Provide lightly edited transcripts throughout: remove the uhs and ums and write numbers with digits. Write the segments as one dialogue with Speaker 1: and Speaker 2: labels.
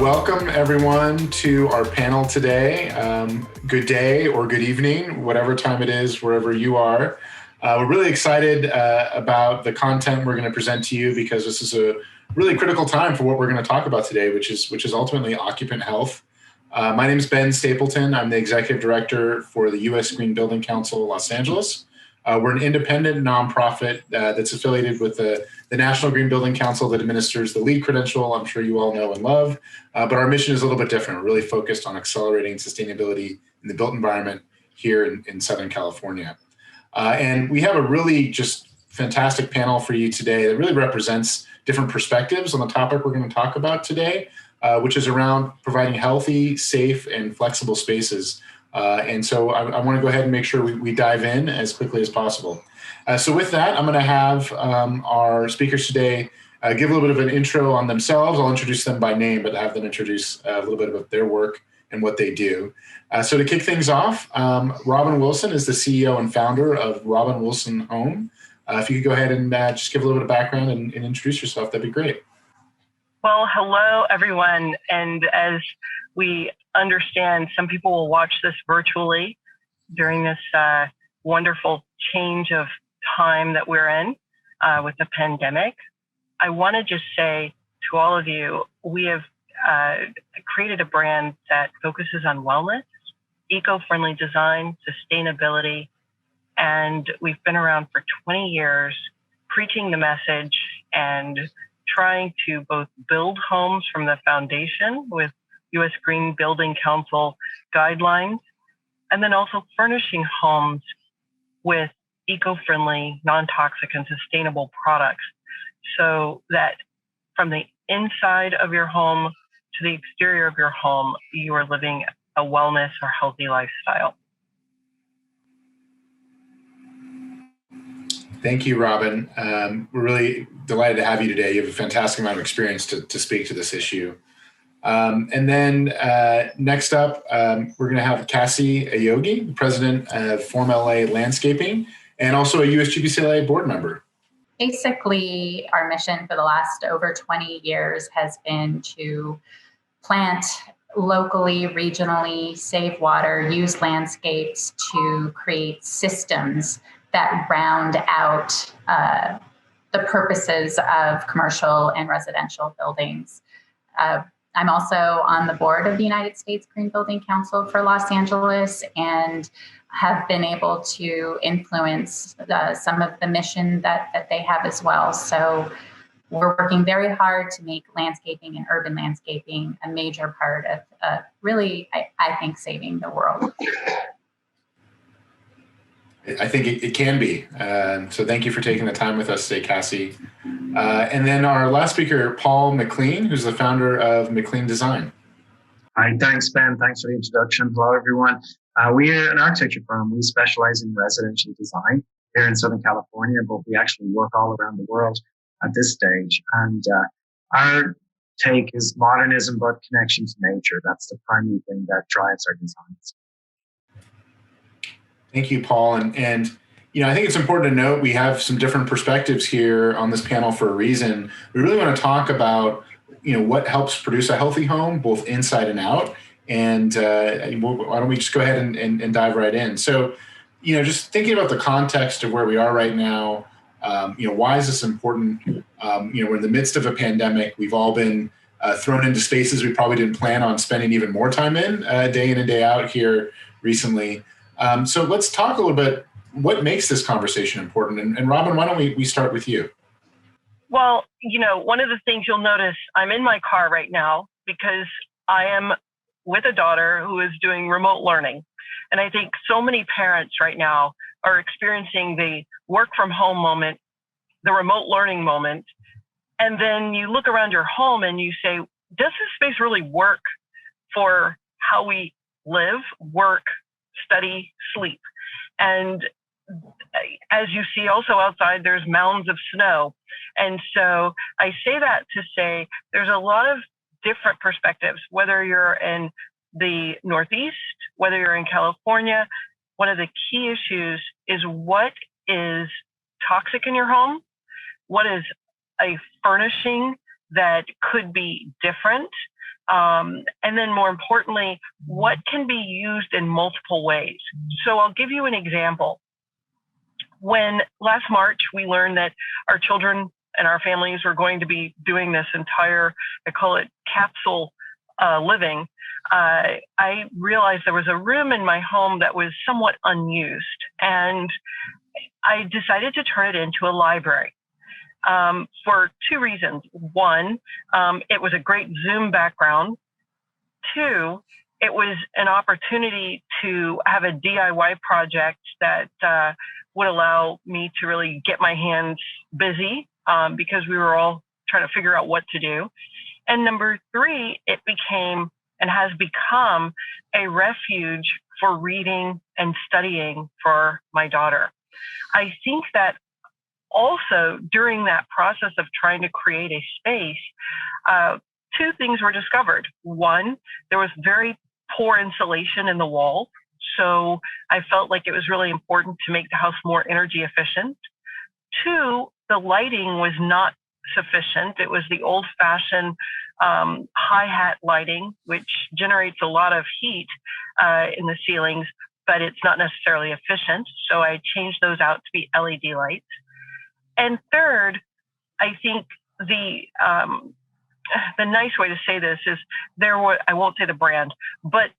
Speaker 1: welcome everyone to our panel today. Good day or good evening, whatever time it is, wherever you are. We're really excited about the content we're going to present to you because this is a really critical time for what we're going to talk about today, which is ultimately occupant health. My name is Ben Stapleton. I'm the Executive Director for the U.S. Green Building Council Los Angeles. We're an independent nonprofit that's affiliated with the National Green Building Council that administers the LEED credential I'm sure you all know and love. But our mission is a little bit different. We're really focused on accelerating sustainability in the built environment here in Southern California. And we have a really just fantastic panel for you today that really represents different perspectives on the topic we're going to talk about today, which is around providing healthy, safe, and flexible spaces. And so I want to go ahead and make sure we dive in as quickly as possible. So with that, I'm going to have our speakers today give a little bit of an intro on themselves. I'll introduce them by name, but have them introduce a little bit about their work and what they do. So to kick things off, Robin Wilson is the CEO and founder of Robin Wilson Home. If you could go ahead and just give a little bit of background and introduce yourself, that'd be great.
Speaker 2: Well, hello, everyone. And as we understand, some people will watch this virtually during this wonderful change of time that we're in with the pandemic. I want to just say to all of you, we have created a brand that focuses on wellness, eco-friendly design, sustainability, and we've been around for 20 years preaching the message and trying to both build homes from the foundation with U.S. Green Building Council guidelines, and then also furnishing homes with eco-friendly, non-toxic, and sustainable products so that from the inside of your home to the exterior of your home, you are living a wellness or healthy lifestyle.
Speaker 1: Thank you, Robin. We're really delighted to have you today. You have a fantastic amount of experience to speak to this issue. And then next up, we're going to have Cassy, Aoyagi, president of FormLA Landscaping, and also a USGBC-LA board member.
Speaker 3: Basically, our mission for the last over 20 years has been to plant locally, regionally, save water, use landscapes to create systems that round out the purposes of commercial and residential buildings. I'm also on the board of the United States Green Building Council for Los Angeles and have been able to influence some of the mission that they have as well. So we're working very hard to make landscaping and urban landscaping a major part of really, I think, saving the world.
Speaker 1: I think it can be. So thank you for taking the time with us today, Cassy. And then our last speaker, Paul McLean, who's the founder of McLean Design.
Speaker 4: Hi, thanks, Ben. Thanks for the introduction. Hello, everyone. We're an architecture firm. We specialize in residential design here in Southern California, but we actually work all around the world at this stage. And our take is modernism, but connection to nature. That's the primary thing that drives our designs.
Speaker 1: Thank you, Paul. And you know, I think it's important to note we have some different perspectives here on this panel for a reason. We really want to talk about, you know, what helps produce a healthy home, both inside and out. And why don't we just go ahead and dive right in? So, you know, just thinking about the context of where we are right now, you know, why is this important? You know, we're in the midst of a pandemic. We've all been thrown into spaces we probably didn't plan on spending even more time in and day out here recently. So let's talk a little bit, what makes this conversation important? And Robin, why don't we start with you?
Speaker 2: Well, you know, one of the things you'll notice, I'm in my car right now because I am with a daughter who is doing remote learning. And I think so many parents right now are experiencing the work from home moment, the remote learning moment. And then you look around your home and you say, does this space really work for how we live, work, study, sleep? And as you see also outside, there's mounds of snow. And so I say that to say there's a lot of different perspectives, whether you're in the Northeast, whether you're in California. One of the key issues is what is toxic in your home, what is a furnishing that could be different And then more importantly, what can be used in multiple ways? So I'll give you an example. When last March, we learned that our children and our families were going to be doing this entire, I call it capsule living, I realized there was a room in my home that was somewhat unused. And I decided to turn it into a library for two reasons. One, it was a great Zoom background. Two, it was an opportunity to have a DIY project that would allow me to really get my hands busy because we were all trying to figure out what to do. And number three, it became and has become a refuge for reading and studying for my daughter. I think that also during that process of trying to create a space, two things were discovered. One, there was very poor insulation in the walls. So I felt like it was really important to make the house more energy efficient. Two, the lighting was not sufficient. It was the old-fashioned high-hat lighting, which generates a lot of heat in the ceilings, but it's not necessarily efficient. So I changed those out to be LED lights. And third, I think the nice way to say this is I won't say the brand, but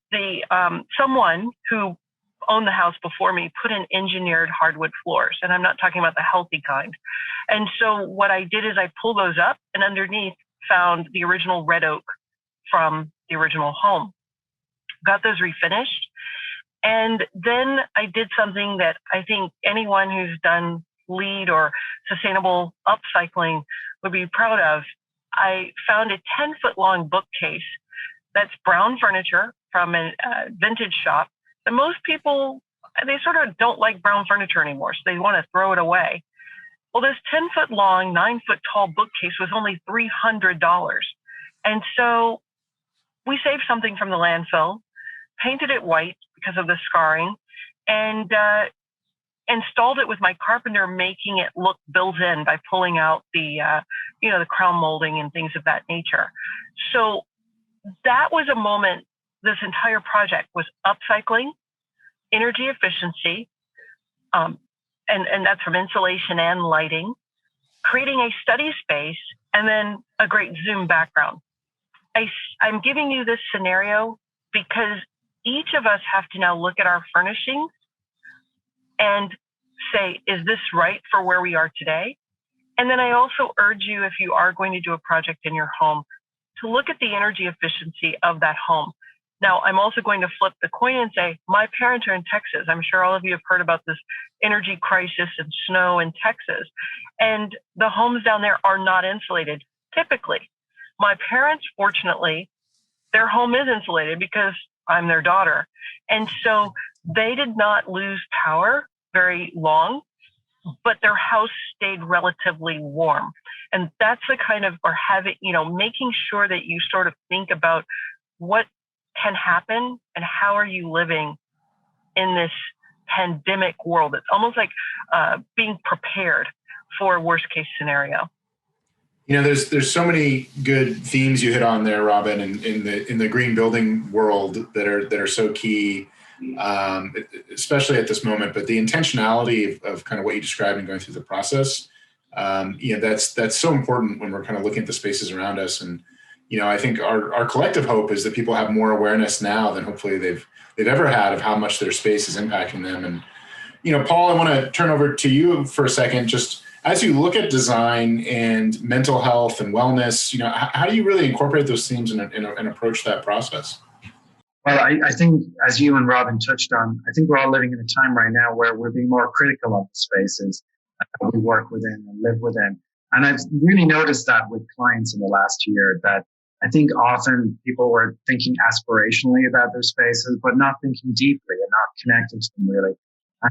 Speaker 2: someone who owned the house before me put in engineered hardwood floors, and I'm not talking about the healthy kind. And so what I did is I pulled those up and underneath found the original red oak from the original home. Got those refinished. And then I did something that I think anyone who's done LEED or sustainable upcycling would be proud of. I found a 10-foot long bookcase that's brown furniture from a vintage shop. And most people, they sort of don't like brown furniture anymore, so they want to throw it away. Well, this 10-foot long, 9-foot tall bookcase was only $300. And so we saved something from the landfill, painted it white because of the scarring, and installed it with my carpenter, making it look built in by pulling out the crown molding and things of that nature. So that was a moment. This entire project was upcycling, energy efficiency, and that's from insulation and lighting, creating a study space, and then a great Zoom background. I'm giving you this scenario because each of us have to now look at our furnishings and say, is this right for where we are today? And then I also urge you, if you are going to do a project in your home, to look at the energy efficiency of that home. Now, I'm also going to flip the coin and say, my parents are in Texas. I'm sure all of you have heard about this energy crisis and snow in Texas. And the homes down there are not insulated, typically. My parents, fortunately, their home is insulated because I'm their daughter. And so they did not lose power very long, but their house stayed relatively warm. And that's the kind of, or having, making sure that you sort of think about what can happen and how are you living in this pandemic world. It's almost like being prepared for a worst case scenario.
Speaker 1: There's so many good themes you hit on there, Robin, in the green building world that are so key, especially at this moment. But the intentionality of kind of what you described and going through the process, that's so important when we're kind of looking at the spaces around us. And I think our collective hope is that people have more awareness now than hopefully they've ever had of how much their space is impacting them. And Paul, I want to turn over to you for a second. Just as you look at design and mental health and wellness, how do you really incorporate those themes and approach that process?
Speaker 4: Well, I think, as you and Robin touched on, I think we're all living in a time right now where we're being more critical of the spaces that we work within and live within. And I've really noticed that with clients in the last year, that I think often people were thinking aspirationally about their spaces, but not thinking deeply and not connecting to them really.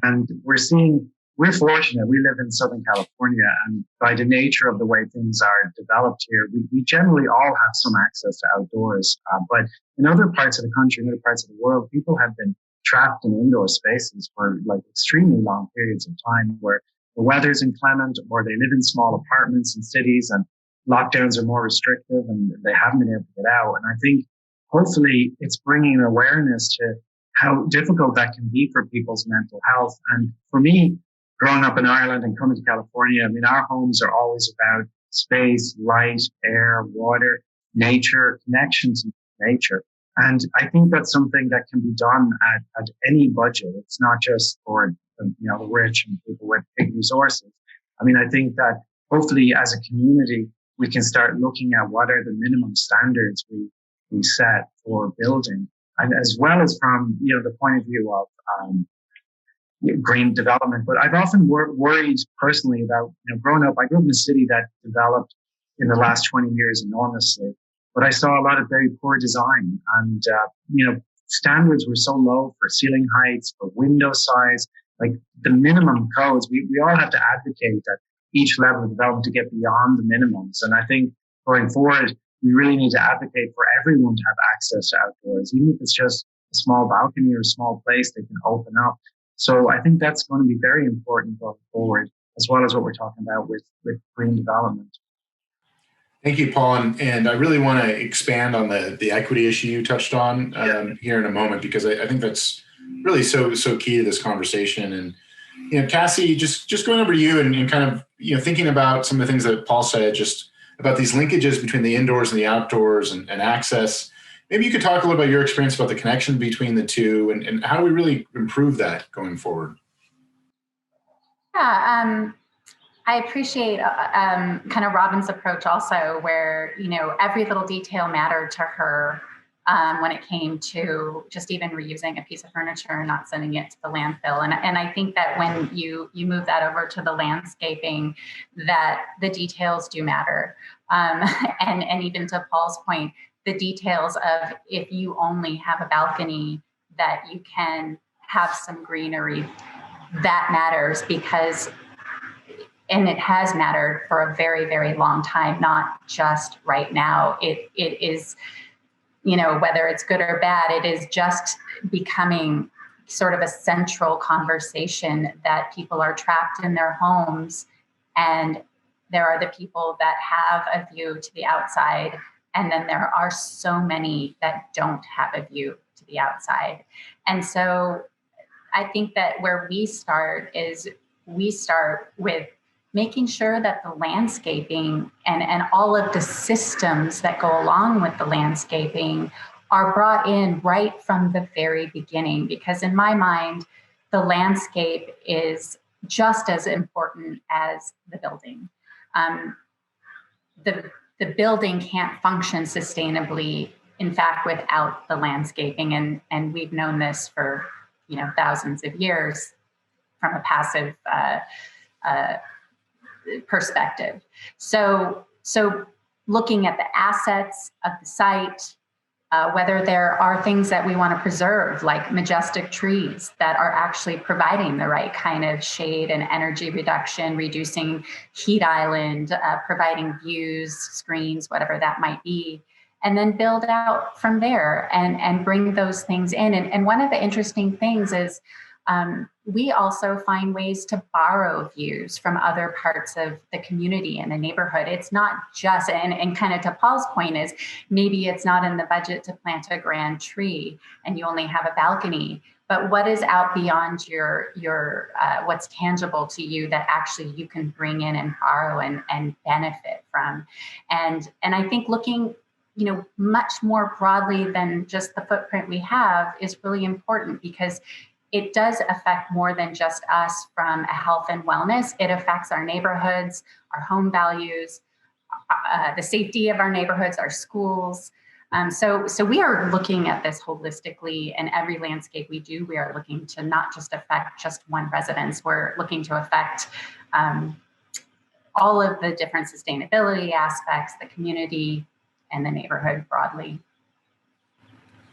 Speaker 4: And we're fortunate. We live in Southern California, and by the nature of the way things are developed here, we generally all have some access to outdoors. But in other parts of the country, in other parts of the world, people have been trapped in indoor spaces for like extremely long periods of time where the weather's inclement, or they live in small apartments in cities, and lockdowns are more restrictive and they haven't been able to get out. And I think hopefully it's bringing awareness to how difficult that can be for people's mental health. And for me, growing up in Ireland and coming to California, I mean, our homes are always about space, light, air, water, nature, connections to nature. And I think that's something that can be done at any budget. It's not just for the rich and people with big resources. I mean, I think that hopefully as a community, we can start looking at what are the minimum standards we set for building, and as well as from the point of view of green development. But I've often worried personally about growing up. I grew up in a city that developed in the last 20 years enormously, but I saw a lot of very poor design, and standards were so low for ceiling heights, for window size, like the minimum codes. We all have to advocate at each level of development to get beyond the minimums. And I think going forward, we really need to advocate for everyone to have access to outdoors, even if it's just a small balcony or a small place they can open up. So I think that's going to be very important going forward, as well as what we're talking about with green development.
Speaker 1: Thank you, Paul. And I really want to expand on the equity issue you touched on here in a moment, because I think that's really so key to this conversation. And Cassy, just going over to you and kind of thinking about some of the things that Paul said, just about these linkages between the indoors and the outdoors and access. Maybe you could talk a little about your experience about the connection between the two and how do we really improve that going forward?
Speaker 3: Yeah, I appreciate kind of Robin's approach also, where every little detail mattered to her when it came to just even reusing a piece of furniture and not sending it to the landfill. And I think that when you move that over to the landscaping, that the details do matter. And even to Paul's point, the details of if you only have a balcony, that you can have some greenery, that matters, because, and it has mattered for a very, very long time, not just right now. It is, whether it's good or bad, it is just becoming sort of a central conversation that people are trapped in their homes, and there are the people that have a view to the outside, and then there are so many that don't have a view to the outside. And so I think that where we start is we start with making sure that the landscaping and all of the systems that go along with the landscaping are brought in right from the very beginning. Because in my mind, the landscape is just as important as the building. The building can't function sustainably, in fact, without the landscaping. And we've known this for thousands of years from a passive perspective. So looking at the assets of the site, whether there are things that we want to preserve, like majestic trees that are actually providing the right kind of shade and energy reduction, reducing heat island, providing views, screens, whatever that might be, and then build out from there and bring those things in. And one of the interesting things is we also find ways to borrow views from other parts of the community and the neighborhood. It's not just, and kind of to Paul's point is, maybe it's not in the budget to plant a grand tree and you only have a balcony, but what is out beyond your what's tangible to you that actually you can bring in and borrow and benefit from. And I think looking much more broadly than just the footprint we have is really important, because it does affect more than just us from a health and wellness. It affects our neighborhoods, our home values, the safety of our neighborhoods, our schools. So we are looking at this holistically, and every landscape we do, we are looking to not just affect just one residence. We're looking to affect all of the different sustainability aspects, the community, and the neighborhood broadly.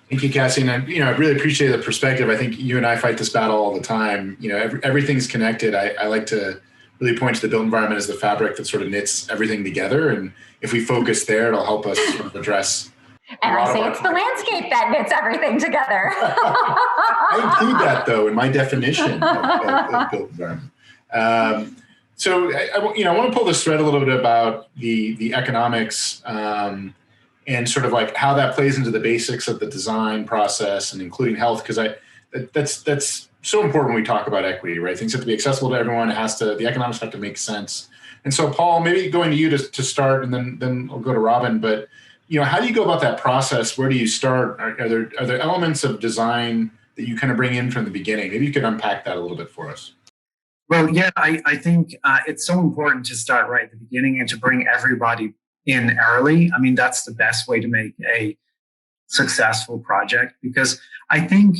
Speaker 1: Thank you, Cassy. And I really appreciate the perspective. I think you and I fight this battle all the time. Everything's connected. I like to really point to the built environment as the fabric that sort of knits everything together. And if we focus there, it'll help us sort of address.
Speaker 3: And I say it's the landscape that knits everything together. I
Speaker 1: include that, though, in my definition of built environment. So I want to pull this thread a little bit about the economics and sort of like how that plays into the basics of the design process and including health, because that's so important when we talk about equity, right? Things have to be accessible to everyone. The economics have to make sense. And so, Paul, maybe going to you to start, and then I'll go to Robin. But how do you go about that process? Where do you start? Are there elements of design that you kind of bring in from the beginning? Maybe you could unpack that a little bit for us.
Speaker 4: Well, yeah, I think it's so important to start right at the beginning and to bring everybody in early. I mean, that's the best way to make a successful project, because I think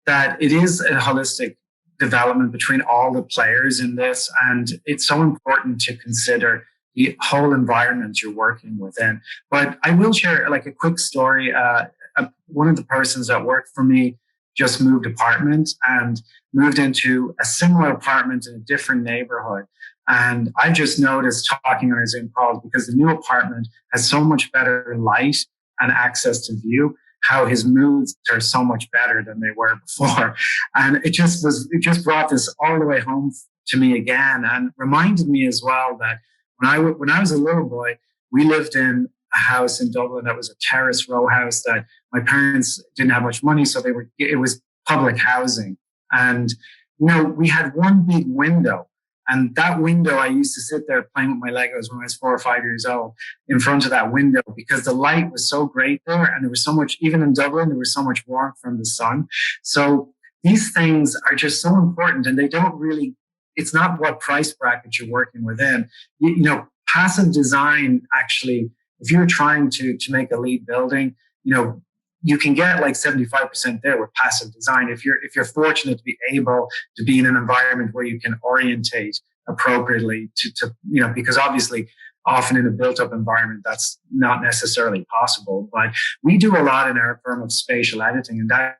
Speaker 4: that it is a holistic development between all the players in this. And it's so important to consider the whole environment you're working within. But I will share like a quick story. One of the persons that worked for me just moved apartments and moved into a similar apartment in a different neighborhood. And I just noticed talking on our Zoom calls, because the new apartment has so much better light and access to view, how his moods are so much better than they were before. And it just brought this all the way home to me again, and reminded me as well that when I was a little boy, we lived in a house in Dublin that was a terrace row house that my parents didn't have much money, so it was public housing. And we had one big window. And that window, I used to sit there playing with my Legos when I was 4 or 5 years old in front of that window, because the light was so great there. And there was so much, even in Dublin, there was so much warmth from the sun. So these things are just so important, and they don't really, it's not what price bracket you're working within. Passive design, actually, if you're trying to make a LEED building, you can get like 75% there with passive design if you're fortunate to be able to be in an environment where you can orientate appropriately to because obviously often in a built-up environment that's not necessarily possible. But we do a lot in our firm of spatial editing, and that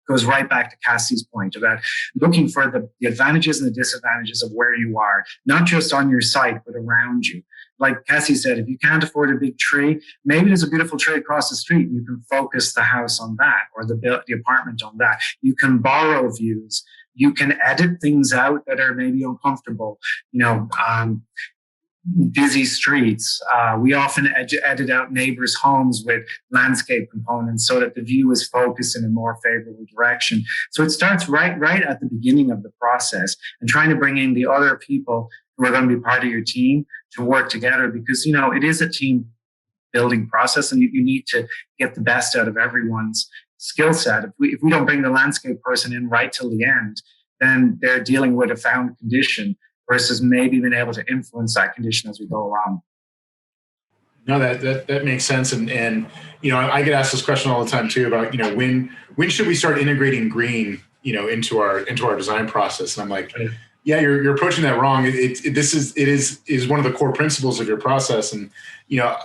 Speaker 4: goes right back to Cassy's point about looking for the advantages and the disadvantages of where you are, not just on your site, but around you. Like Cassy said, if you can't afford a big tree, maybe there's a beautiful tree across the street. You can focus the house on that, or the apartment on that. You can borrow views. You can edit things out that are maybe uncomfortable. Busy streets. We often edit out neighbors' homes with landscape components so that the view is focused in a more favorable direction. So it starts right at the beginning of the process, and trying to bring in the other people who are going to be part of your team to work together, because, it is a team building process, and you need to get the best out of everyone's skill set. If we don't bring the landscape person in right till the end, then they're dealing with a found condition versus maybe being able to influence that condition as we go along.
Speaker 1: No, that makes sense. And I get asked this question all the time too about, when should we start integrating green, into our design process? And I'm like, yeah, you're approaching that wrong. It is one of the core principles of your process. And,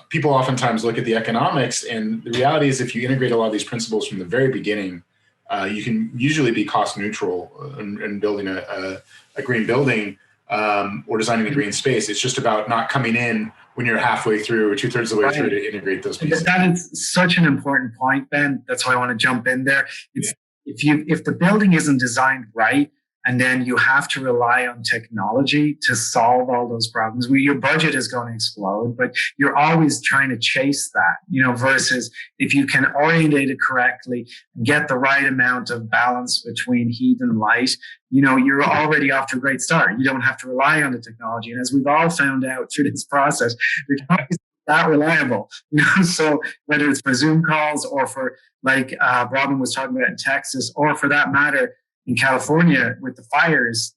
Speaker 1: people oftentimes look at the economics, and the reality is if you integrate a lot of these principles from the very beginning, you can usually be cost neutral in building a green building. Or designing a green space. It's just about not coming in when you're halfway through or 2/3 of the way through to integrate those pieces.
Speaker 4: That is such an important point, Ben. That's why I want to jump in there. If the building isn't designed right, and then you have to rely on technology to solve all those problems, your budget is going to explode, but you're always trying to chase that, versus if you can orientate it correctly, get the right amount of balance between heat and light, you're already off to a great start. You don't have to rely on the technology. And as we've all found out through this process, the technology is not reliable. So whether it's for Zoom calls or for, like Robin was talking about in Texas, or for that matter, in California with the fires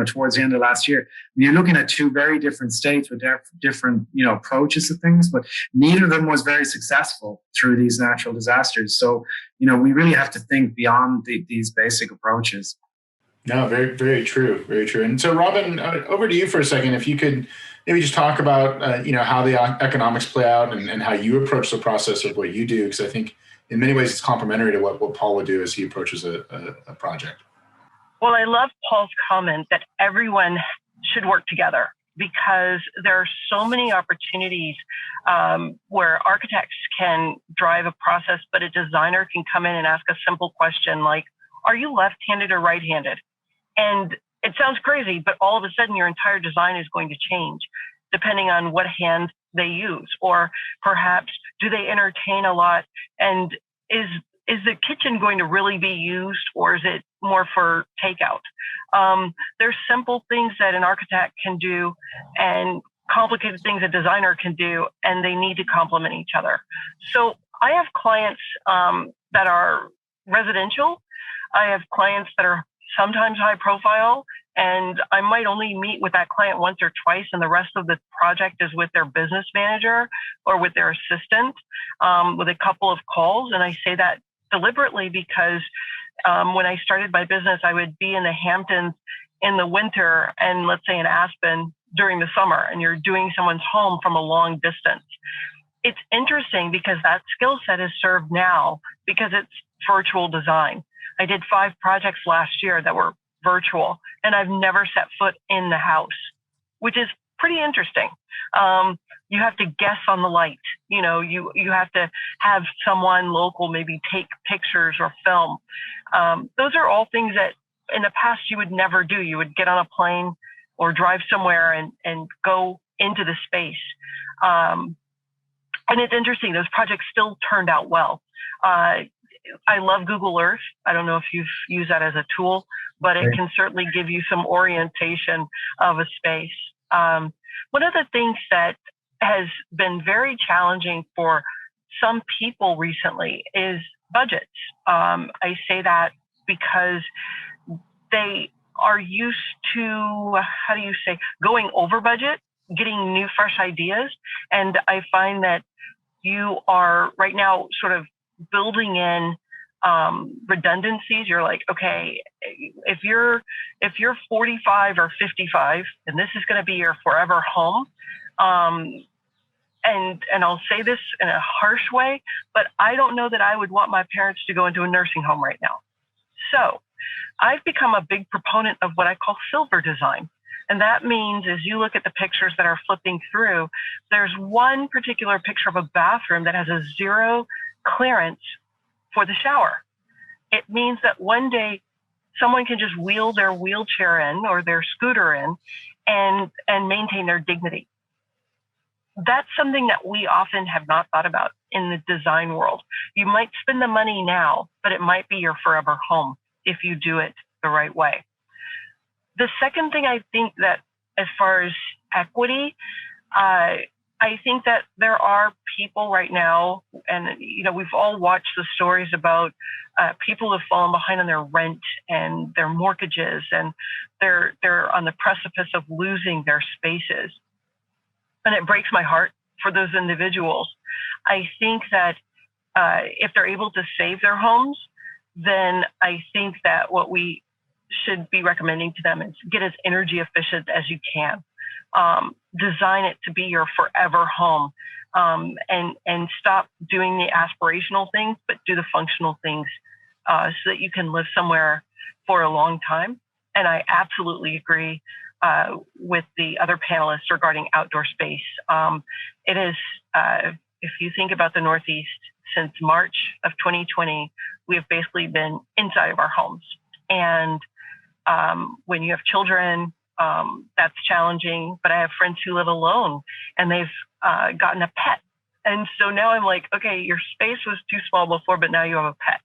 Speaker 4: towards the end of last year, you're looking at two very different states with different, approaches to things, but neither of them was very successful through these natural disasters. So, we really have to think beyond these basic approaches.
Speaker 1: No, very, very true. Very true. And so, Robin, over to you for a second. If you could maybe just talk about, how the economics play out and how you approach the process of what you do, because I think in many ways it's complementary to what Paul would do as he approaches a project.
Speaker 2: Well, I love Paul's comment that everyone should work together, because there are so many opportunities where architects can drive a process, but a designer can come in and ask a simple question like, are you left-handed or right-handed? And it sounds crazy, but all of a sudden your entire design is going to change depending on what hand they use, or perhaps do they entertain a lot, and is the kitchen going to really be used, or is it more for takeout? There's simple things that an architect can do and complicated things a designer can do, and they need to complement each other. So I have clients that are residential. I have clients that are sometimes high profile, and I might only meet with that client once or twice, and the rest of the project is with their business manager or with their assistant, with a couple of calls. And I say that deliberately because when I started my business, I would be in the Hamptons in the winter and, let's say, in Aspen during the summer, and you're doing someone's home from a long distance. It's interesting because that skill set is served now because it's virtual design. I did 5 projects last year that were virtual, and I've never set foot in the house, which is pretty interesting. You have to guess on the light. You know, you have to have someone local maybe take pictures or film. Those are all things that in the past you would never do. You would get on a plane or drive somewhere and go into the space. And it's interesting, those projects still turned out well. I love Google Earth. I don't know if you've used that as a tool, but it can certainly give you some orientation of a space. One of the things that has been very challenging for some people recently is budgets. I say that because they are used to, going over budget, getting new, fresh ideas. And I find that you are right now sort of building in redundancies. You're like, okay, if you're 45 or 55, and this is going to be your forever home, and I'll say this in a harsh way, but I don't know that I would want my parents to go into a nursing home right now. So I've become a big proponent of what I call silver design. And that means as you look at the pictures that are flipping through, there's one particular picture of a bathroom that has a 0 clearance for the shower. It means that one day someone can just wheel their wheelchair in or their scooter in and maintain their dignity. That's something that we often have not thought about in the design world. You might spend the money now, but it might be your forever home if you do it the right way. The second thing I think that as far as equity, I think that there are people right now, and we've all watched the stories about people who have fallen behind on their rent and their mortgages, and they're on the precipice of losing their spaces. And it breaks my heart for those individuals. I think that if they're able to save their homes, then I think that what we should be recommending to them is get as energy efficient as you can. Design it to be your forever home, and stop doing the aspirational things, but do the functional things so that you can live somewhere for a long time. And I absolutely agree with the other panelists regarding outdoor space. It is, if you think about the Northeast, since March of 2020, we have basically been inside of our homes. And when you have children, that's challenging, but I have friends who live alone and they've gotten a pet. And so now I'm like, okay, your space was too small before, but now you have a pet.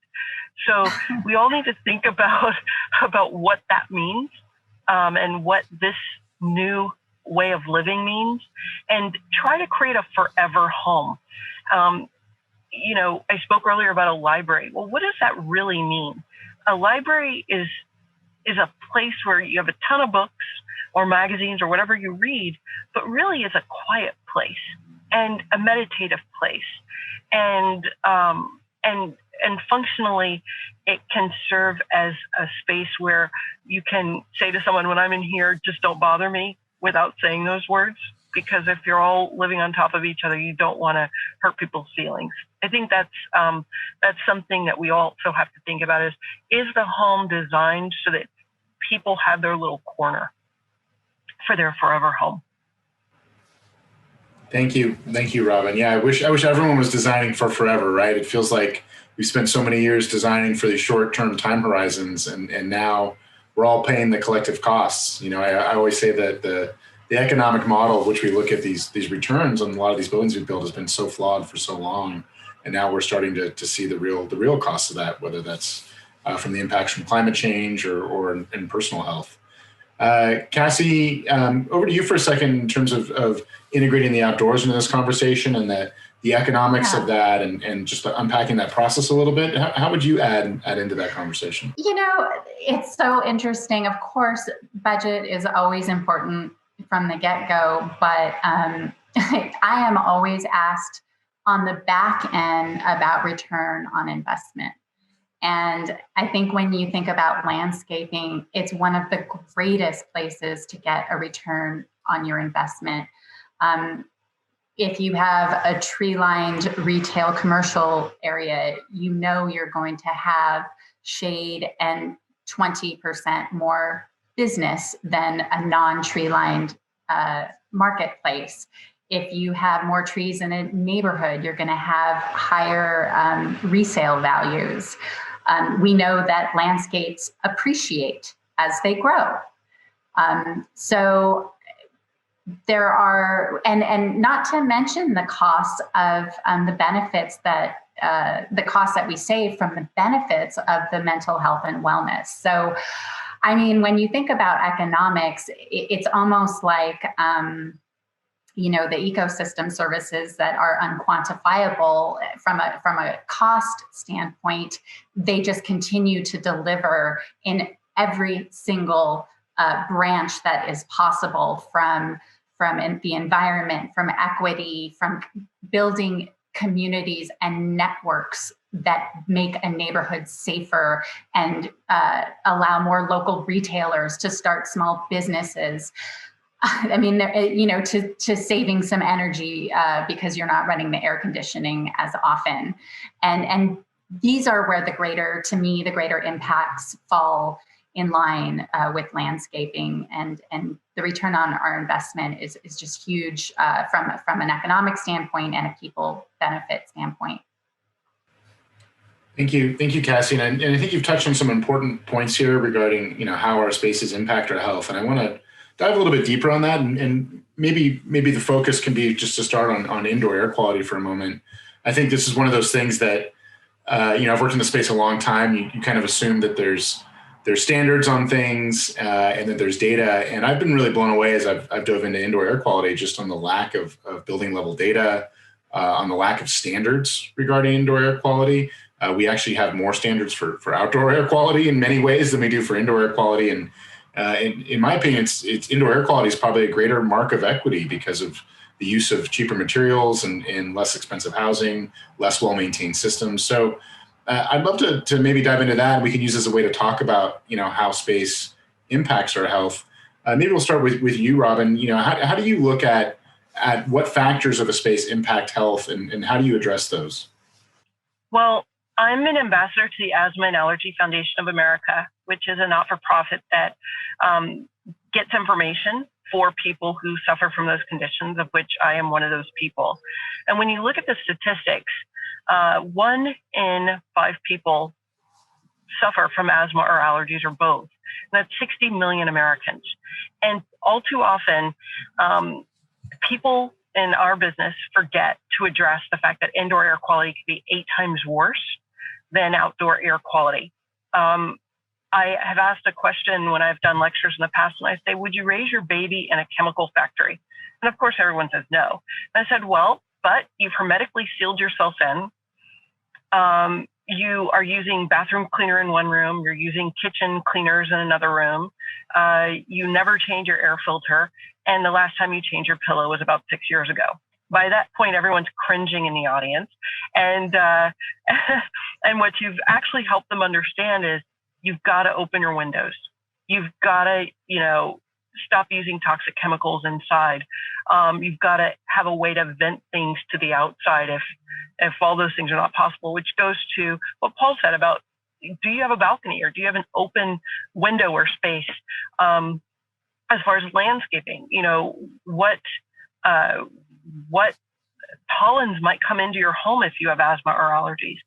Speaker 2: So we all need to think about what that means, and what this new way of living means, and try to create a forever home. I spoke earlier about a library. Well, what does that really mean? A library is a place where you have a ton of books or magazines or whatever you read, but really is a quiet place and a meditative place. And functionally, it can serve as a space where you can say to someone, when I'm in here, just don't bother me, without saying those words. Because if you're all living on top of each other, you don't want to hurt people's feelings. I think that's something that we also have to think about is the home designed so that people have their little corner for their forever home.
Speaker 1: Thank you, Robin. Yeah, I wish everyone was designing for forever, right? It feels like we spent so many years designing for these short-term time horizons, and now we're all paying the collective costs. I always say that the economic model of which we look at these returns on a lot of these buildings we build has been so flawed for so long, and now we're starting to see the real costs of that, whether that's from the impacts from climate change or in personal health. Cassy, over to you for a second in terms of integrating the outdoors into this conversation and the economics of that, and just unpacking that process a little bit. How would you add into that conversation?
Speaker 3: It's so interesting. Of course, budget is always important from the get-go, but I am always asked on the back end about return on investment. And I think when you think about landscaping, it's one of the greatest places to get a return on your investment. If you have a tree-lined retail commercial area, you're going to have shade and 20% more business than a non-tree-lined marketplace. If you have more trees in a neighborhood, you're going to have higher resale values. We know that landscapes appreciate as they grow. So there are, and not to mention the costs of the benefits that the costs that we save from the benefits of the mental health and wellness. So, I mean, when you think about economics, it's almost like, the ecosystem services that are unquantifiable from a cost standpoint, they just continue to deliver in every single branch that is possible, from the environment, from equity, from building communities and networks that make a neighborhood safer and allow more local retailers to start small businesses. I mean, to saving some energy because you're not running the air conditioning as often. And these are where the greater impacts fall in line with landscaping, and the return on our investment is just huge from an economic standpoint and a people benefit standpoint.
Speaker 1: Thank you, Cassy, and I think you've touched on some important points here regarding how our spaces impact our health, and I want to dive a little bit deeper on that, and maybe the focus can be just to start on indoor air quality for a moment. I think this is one of those things that I've worked in the space a long time. You kind of assume that there's standards on things and that there's data. And I've been really blown away as I've dove into indoor air quality, just on the lack of building level data, on the lack of standards regarding indoor air quality. We actually have more standards for outdoor air quality in many ways than we do for indoor air quality. And in my opinion, it's indoor air quality is probably a greater mark of equity because of the use of cheaper materials and less expensive housing, less well-maintained systems. So I'd love to maybe dive into that. We can use this as a way to talk about, how space impacts our health. Maybe we'll start with you, Robin. How do you look at what factors of a space impact health, and how do you address those?
Speaker 2: Well, I'm an ambassador to the Asthma and Allergy Foundation of America, which is a not-for-profit that gets information for people who suffer from those conditions, of which I am one of those people. And when you look at the statistics, 1 in 5 people suffer from asthma or allergies or both. And that's 60 million Americans. And all too often, people in our business forget to address the fact that indoor air quality can be 8 times worse than outdoor air quality. I have asked a question when I've done lectures in the past, and I say, would you raise your baby in a chemical factory? And of course, everyone says no. And I said, well, but you've hermetically sealed yourself in. You are using bathroom cleaner in one room. You're using kitchen cleaners in another room. You never change your air filter. And the last time you changed your pillow was about 6 years ago. By that point, everyone's cringing in the audience. And and what you've actually helped them understand is you've got to open your windows. You've got to, stop using toxic chemicals inside. You've got to have a way to vent things to the outside if all those things are not possible, which goes to what Paul said about, do you have a balcony or do you have an open window or space? As far as landscaping, what pollens might come into your home if you have asthma or allergies.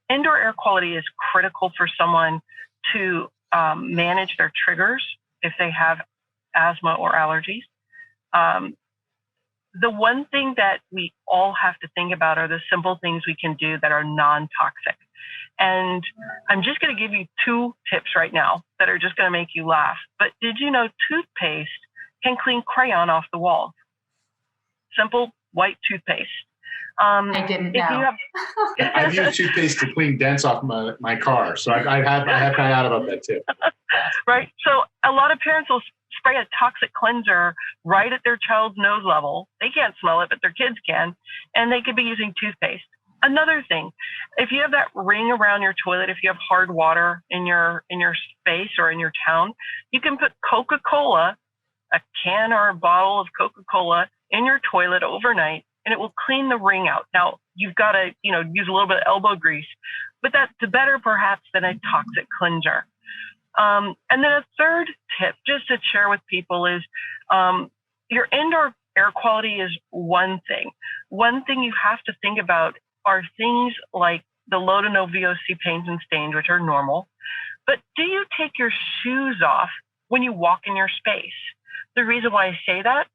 Speaker 2: Indoor air quality is critical for someone to manage their triggers if they have asthma or allergies. The one thing that we all have to think about are the simple things we can do that are non-toxic. And I'm just going to give you 2 tips right now that are just going to make you laugh. But did you know toothpaste can clean crayon off the walls? Simple white toothpaste.
Speaker 3: I didn't know.
Speaker 1: I've used toothpaste to clean dents off my car, so I have found out about that too.
Speaker 2: Right. So a lot of parents will spray a toxic cleanser right at their child's nose level. They can't smell it, but their kids can, and they could be using toothpaste. Another thing, if you have that ring around your toilet, if you have hard water in your space or in your town, you can put Coca-Cola, a can or a bottle of Coca-Cola in your toilet overnight, and it will clean the ring out. Now, you've got to, use a little bit of elbow grease, but that's better perhaps than a toxic cleanser. And then a third tip just to share with people is your indoor air quality is one thing. One thing you have to think about are things like the low to no VOC pains and stains, which are normal. But do you take your shoes off when you walk in your space? The reason why I say that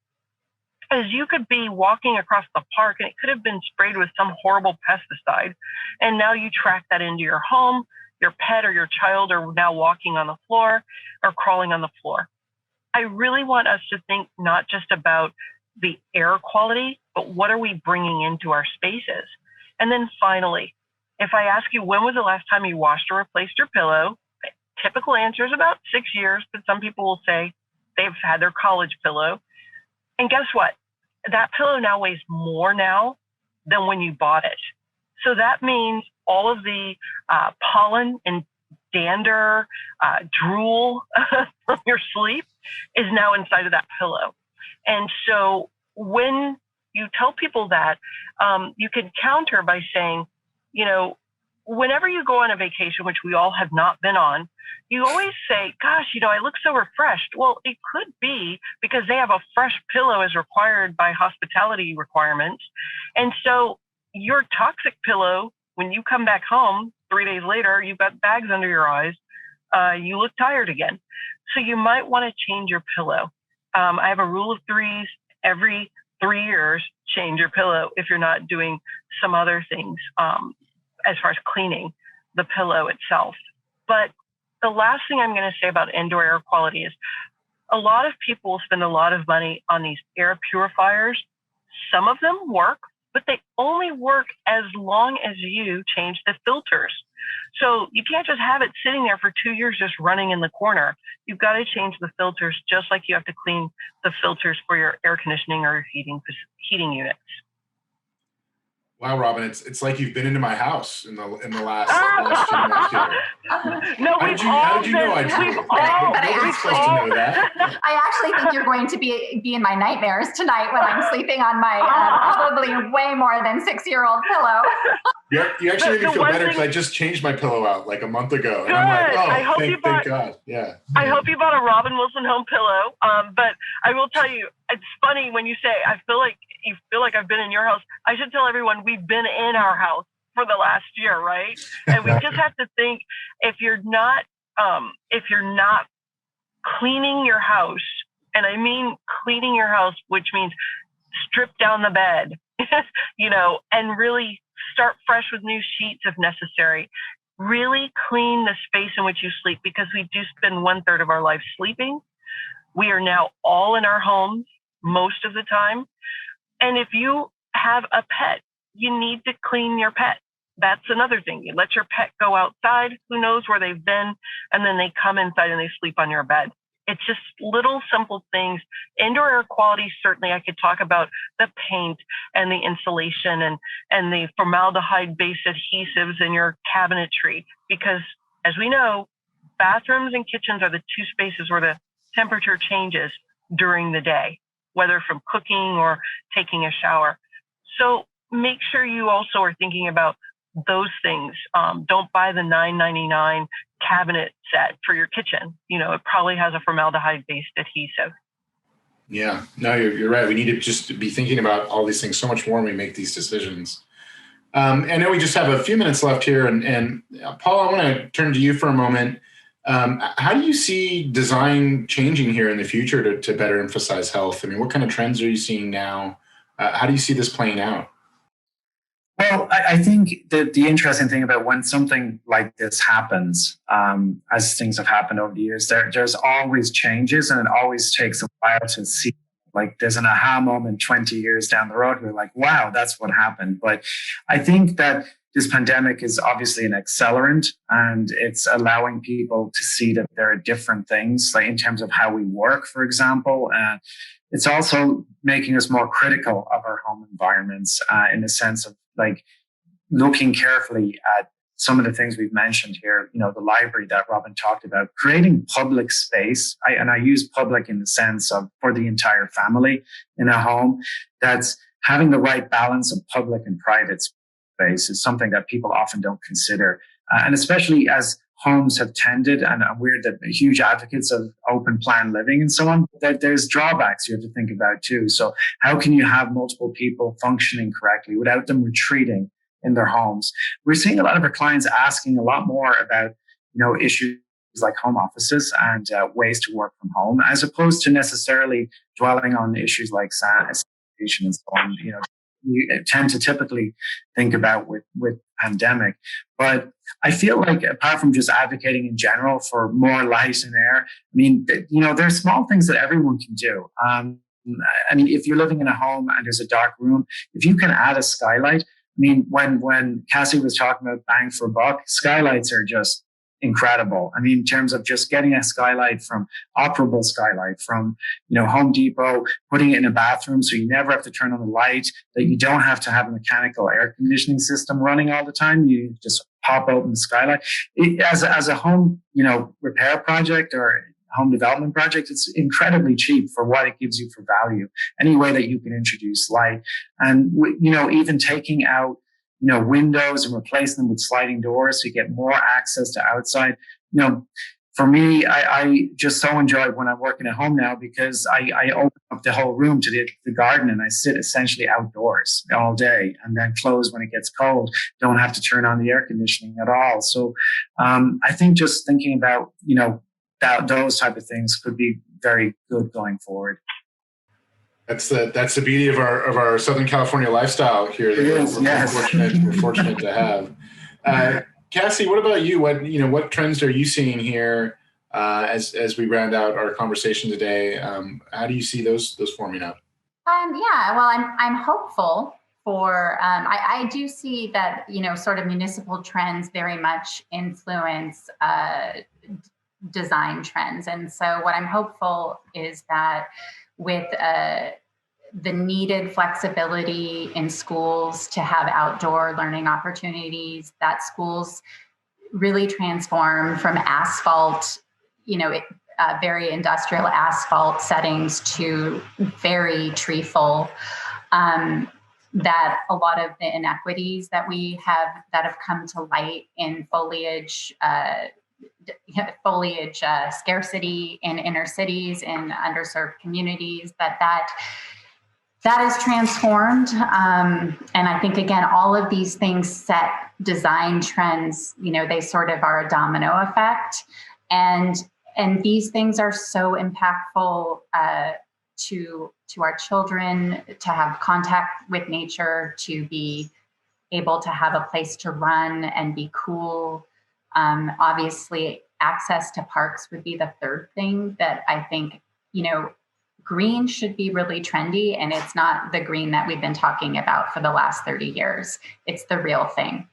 Speaker 2: is you could be walking across the park and it could have been sprayed with some horrible pesticide. And now you track that into your home. Your pet or your child are now walking on the floor or crawling on the floor. I really want us to think not just about the air quality, but what are we bringing into our spaces? And then finally, if I ask you, when was the last time you washed or replaced your pillow? Typical answer is about 6 years, but some people will say they've had their college pillow. And guess what? That pillow now weighs more now than when you bought it. So that means all of the pollen and dander, drool from your sleep is now inside of that pillow. And so when you tell people that, you can counter by saying, whenever you go on a vacation, which we all have not been on, you always say, gosh, I look so refreshed. Well, it could be because they have a fresh pillow as required by hospitality requirements. And so your toxic pillow, when you come back home 3 days later, you've got bags under your eyes, you look tired again. So you might want to change your pillow. I have a rule of threes. Every 3 years, change your pillow if you're not doing some other things as far as cleaning the pillow itself. But the last thing I'm going to say about indoor air quality is a lot of people spend a lot of money on these air purifiers. Some of them work, but they only work as long as you change the filters. So you can't just have it sitting there for 2 years just running in the corner. You've got to change the filters just like you have to clean the filters for your air conditioning or your heating units.
Speaker 1: Wow, Robin, it's like you've been into my house in the last 2 months here.
Speaker 2: No,
Speaker 1: how did you know I drove? Nobody's supposed to know that.
Speaker 3: I actually think you're going to be in my nightmares tonight when I'm sleeping on my probably way more than 6-year-old pillow.
Speaker 1: You actually made me feel better because I just changed my pillow out like a month ago. And I'm like, thank God. Yeah.
Speaker 2: I hope you bought a Robin Wilson home pillow. But I will tell you, it's funny when you say, you feel like I've been in your house. I should tell everyone we've been in our house for the last year, right? And we just have to think if you're not cleaning your house, and I mean cleaning your house, which means strip down the bed, and really start fresh with new sheets if necessary. Really clean the space in which you sleep because we do spend 1/3 of our life sleeping. We are now all in our homes most of the time. And if you have a pet, you need to clean your pet. That's another thing. You let your pet go outside, who knows where they've been, and then they come inside and they sleep on your bed. It's just little simple things. Indoor air quality, certainly I could talk about the paint and the insulation and the formaldehyde-based adhesives in your cabinetry, because as we know, bathrooms and kitchens are the 2 spaces where the temperature changes during the day, whether from cooking or taking a shower. So make sure you also are thinking about those things. Don't buy the $9.99 cabinet set for your kitchen. It probably has a formaldehyde-based adhesive.
Speaker 1: Yeah, no, you're right. We need to just be thinking about all these things so much more when we make these decisions. I know we just have a few minutes left here, and Paul, I want to turn to you for a moment. How do you see design changing here in the future to better emphasize health? I mean, what kind of trends are you seeing now? How do you see this playing out?
Speaker 4: Well, I think that the interesting thing about when something like this happens, as things have happened over the years, there's always changes, and it always takes a while to see. Like there's an aha moment 20 years down the road. We're like, wow, that's what happened. But I think that this pandemic is obviously an accelerant, and it's allowing people to see that there are different things, like in terms of how we work, for example. It's also making us more critical of our home environments in the sense of like looking carefully at some of the things we've mentioned here, the library that Robin talked about, creating public space. I use public in the sense of for the entire family in a home, that's having the right balance of public and private space is something that people often don't consider. And especially as homes have tended, and we're the huge advocates of open plan living and so on, that there's drawbacks you have to think about too. So how can you have multiple people functioning correctly without them retreating in their homes? We're seeing a lot of our clients asking a lot more about, issues like home offices and ways to work from home, as opposed to necessarily dwelling on issues like sanitation and so on. You tend to typically think about with pandemic. But I feel like apart from just advocating in general for more light and air, there are small things that everyone can do. If you're living in a home and there's a dark room, if you can add a skylight, when Cassy was talking about bang for buck, skylights are just incredible. In terms of just getting a skylight operable skylight from, Home Depot, putting it in a bathroom so you never have to turn on the light, that you don't have to have a mechanical air conditioning system running all the time. You just pop open the skylight. As a home, repair project or home development project, it's incredibly cheap for what it gives you for value. Any way that you can introduce light, and even taking out windows and replacing them with sliding doors so you get more access to outside. For me, I just so enjoy when I'm working at home now, because I open up the whole room to the garden, and I sit essentially outdoors all day, and then close when it gets cold. Don't have to turn on the air conditioning at all. So I think just thinking about those type of things could be very good going forward.
Speaker 1: That's the beauty of our Southern California lifestyle here. We're fortunate to have. Cassy, what about you? What trends are you seeing here as we round out our conversation today? How do you see those forming up?
Speaker 3: I'm hopeful for. I do see that sort of municipal trends very much influence design trends, and so what I'm hopeful is that with the needed flexibility in schools to have outdoor learning opportunities, that schools really transform from asphalt, very industrial asphalt settings to very treeful, that a lot of the inequities that have come to light in foliage scarcity in inner cities, in underserved communities, that is transformed. And I think, again, all of these things set design trends, they sort of are a domino effect. And these things are so impactful to our children, to have contact with nature, to be able to have a place to run and be cool. Obviously, access to parks would be the third thing that I think, green should be really trendy, and it's not the green that we've been talking about for the last 30 years. It's the real thing.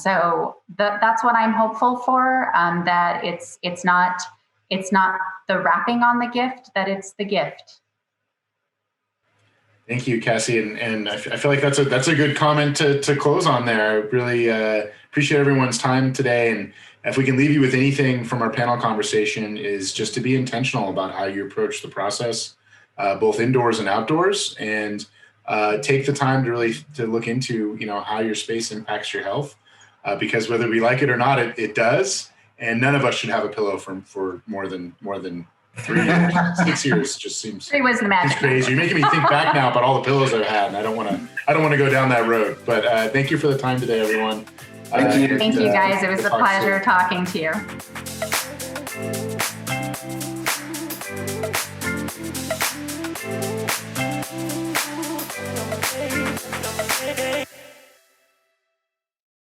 Speaker 3: So that's what I'm hopeful for, that it's not the wrapping on the gift, that it's the gift.
Speaker 1: Thank you, Cassy, and I feel like that's a good comment to close on there. Really appreciate everyone's time today, and if we can leave you with anything from our panel conversation, is just to be intentional about how you approach the process, both indoors and outdoors, and take the time to look into how your space impacts your health, because whether we like it or not, it does, and none of us should have a pillow for more than 3 years. 6 years just seems crazy. You're making me think back now about all the pillows I've had, and I don't want to go down that road. But thank you for the time today, everyone.
Speaker 3: Thank you, guys. It was a pleasure talking to you.